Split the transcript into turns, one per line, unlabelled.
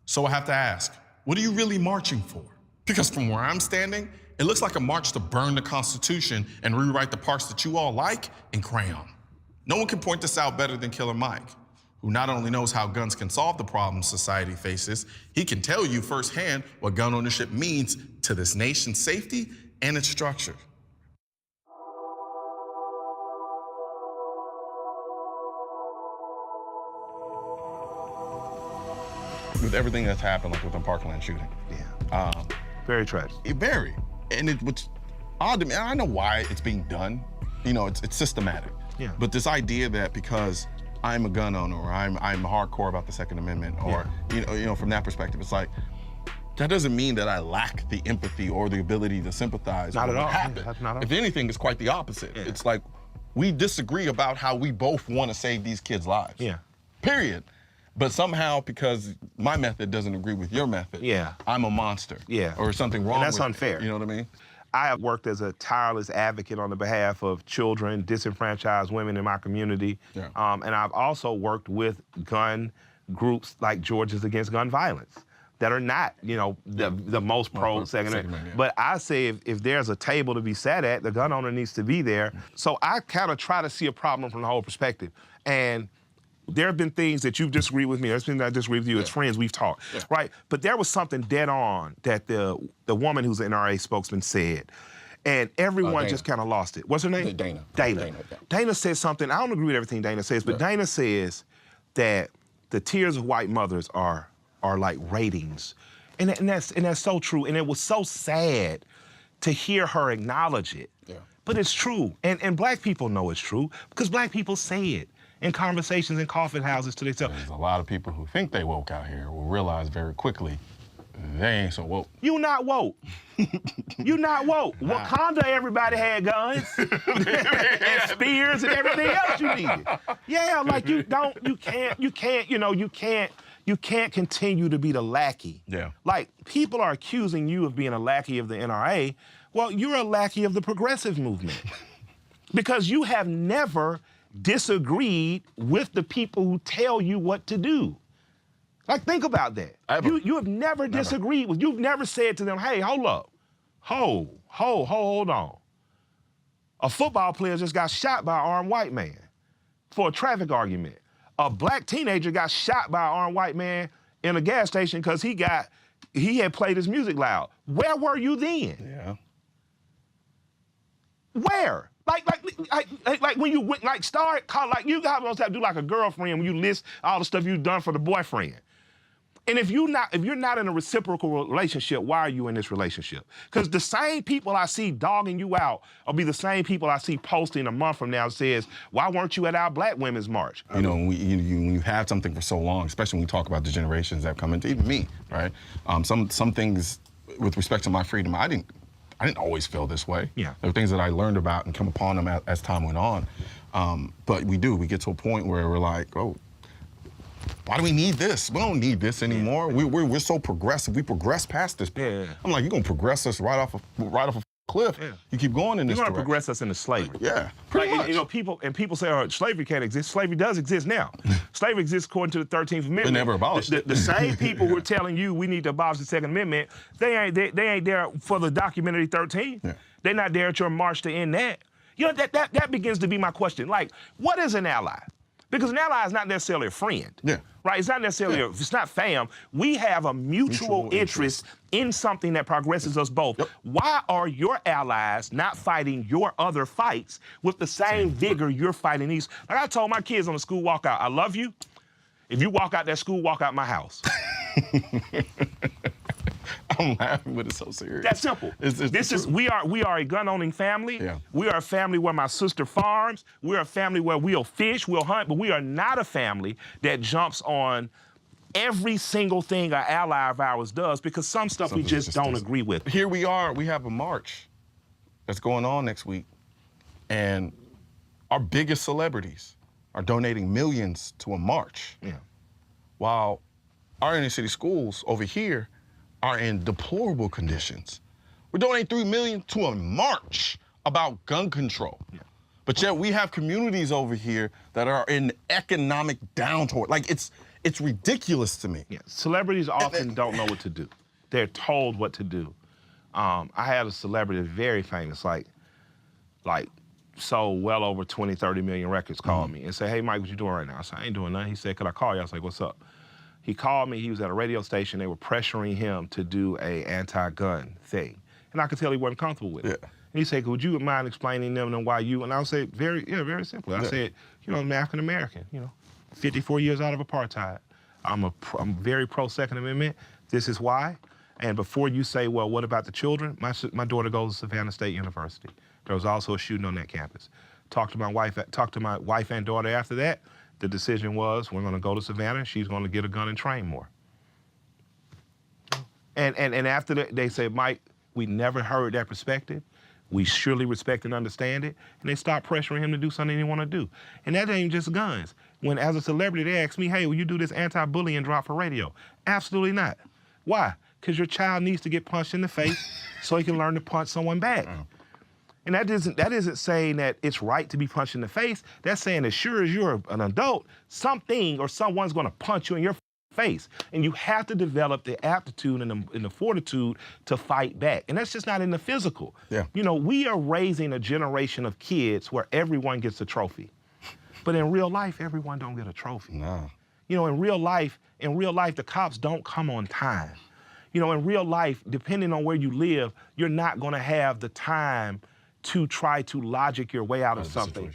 So I have to ask, what are you really marching for? Because from where I'm standing, it looks like a march to burn the Constitution and rewrite the parts that you all like in crayon. No one can point this out better than Killer Mike, who not only knows how guns can solve the problems society faces, he can tell you firsthand what gun ownership means to this nation's safety and its structure. With everything that's happened, like with the Parkland shooting.
Yeah. Very tragic.
Very. And what's odd to me, I know why it's being done. You know, it's systematic.
Yeah.
But this idea that because I'm a gun owner or I'm hardcore about the Second Amendment or, you know, from that perspective, it's like, that doesn't mean that I lack the empathy or the ability to sympathize.
Not
with
at
what
all.
happened.
Yeah, not at all.
If anything, it's quite the opposite.
Yeah.
It's like, we disagree about how we both want to save these kids' lives.
Yeah.
Period. But somehow, because my method doesn't agree with your method, I'm a monster.
Yeah.
Or something wrong
And that's
with
unfair.
Me. You know what I mean?
I have worked as a tireless advocate on the behalf of children, disenfranchised women in my community.
Yeah.
And I've also worked with gun groups like Georgians Against Gun Violence that are not, you know, the most pro Second Amendment.
Yeah.
But I say if there's a table to be sat at, the gun owner needs to be there. So I kind of try to see a problem from the whole perspective. And there have been things that you've disagreed with me. There's been that I disagree with you. As friends, we've talked, right? But there was something dead on that the woman who's the NRA spokesman said, and everyone just kind of lost it. What's her name?
Dana.
Dana said something. I don't agree with everything Dana says, but Dana says that the tears of white mothers are like ratings, and that's so true. And it was so sad to hear her acknowledge it. Yeah. But it's true, and black people know it's true because black people say it in conversations in coffee houses to themselves.
There's a lot of people who think they woke out here will realize very quickly they ain't so woke.
You not woke. You not woke. Nah. Wakanda, everybody had guns and spears and everything else you needed. Yeah, like you can't continue to be the lackey. Yeah. Like people are accusing you of being a lackey of the NRA. Well, you're a lackey of the progressive movement because you have never disagreed with the people who tell you what to do. Like, think about that. You have never disagreed with, you've never said to them, hey, hold up. Hold on. A football player just got shot by an armed white man for a traffic argument. A black teenager got shot by an armed white man in a gas station because he had played his music loud. Where were you then? Yeah. Where? Like when you went, like you guys supposed to do like a girlfriend when you list all the stuff you've done for the boyfriend. And if you're not in a reciprocal relationship, why are you in this relationship? Because the same people I see dogging you out will be the same people I see posting a month from now says, why weren't you at our Black Women's March? You know, when you have something for so long, especially when we talk about the generations that come into, even me, right? Some things with respect to my freedom, I didn't always feel this way. Yeah. There were things that I learned about and come upon them as time went on. But we get to a point where we're like, oh, why do we need this? We don't need this anymore. Yeah. We're so progressive. We progress past this point. Yeah. I'm like, you're gonna progress us right off a cliff. Yeah. You keep going in this direction. You're gonna progress us into slavery.
Yeah, pretty much.
You know, people say, oh, slavery can't exist. Slavery does exist now. Slavery exists according to the 13th Amendment.
They never abolished it.
The same people who are telling you we need to abolish the Second Amendment, they ain't there for the documentary 13. Yeah. They're not there at your march to end that. You know, that begins to be my question. Like, what is an ally? Because an ally is not necessarily a friend. Yeah. Right? It's not necessarily, it's not fam. We have a mutual interest in something that progresses us both. Yep. Why are your allies not fighting your other fights with the same vigor you're fighting these? Like I told my kids on the school walkout, I love you. If you walk out that school, walk out my house.
I'm laughing, but it's so serious.
That's simple. We are a gun-owning family. Yeah. We are a family where my sister farms. We're a family where we'll fish, we'll hunt, but we are not a family that jumps on every single thing an ally of ours does because some stuff we just don't agree with.
Here we are, we have a march that's going on next week, and our biggest celebrities are donating millions to a march. Yeah. While our inner city schools over here are in deplorable conditions. We're donating $3 million to a march about gun control. Yeah. But yet we have communities over here that are in economic downturn. Like it's It's ridiculous to me.
Yeah, celebrities often don't know what to do. They're told what to do. I had a celebrity very famous, like sold well over 20, 30 million records, called me and said, hey, Mike, what you doing right now? I said, I ain't doing nothing. He said, could I call you? I was like, what's up? He called me, he was at a radio station, they were pressuring him to do a anti-gun thing. And I could tell he wasn't comfortable with it. And he said, would you mind explaining them and why you, and I would say, very simply. I said, you know, I'm African-American, you know, 54 years out of apartheid. I'm very pro-Second Amendment. This is why. And before you say, well, what about the children? My daughter goes to Savannah State University. There was also a shooting on that campus. Talked to my wife and daughter after that. The decision was, we're gonna go to Savannah, she's gonna get a gun and train more. And after that, they said, Mike, we never heard that perspective. We surely respect and understand it. And they stopped pressuring him to do something he didn't want to do. And that ain't just guns. When, as a celebrity, they ask me, hey, will you do this anti-bullying drop for radio? Absolutely not. Why? Because your child needs to get punched in the face so he can learn to punch someone back. And that isn't saying that it's right to be punched in the face. That's saying as sure as you're an adult, something or someone's gonna punch you in your face. And you have to develop the aptitude and the fortitude to fight back. And that's just not in the physical. You know, we are raising a generation of kids where everyone gets a trophy. But in real life, everyone don't get a trophy.
No.
You know, in real life, the cops don't come on time. You know, in real life, depending on where you live, you're not gonna have the time to try to logic your way out of something.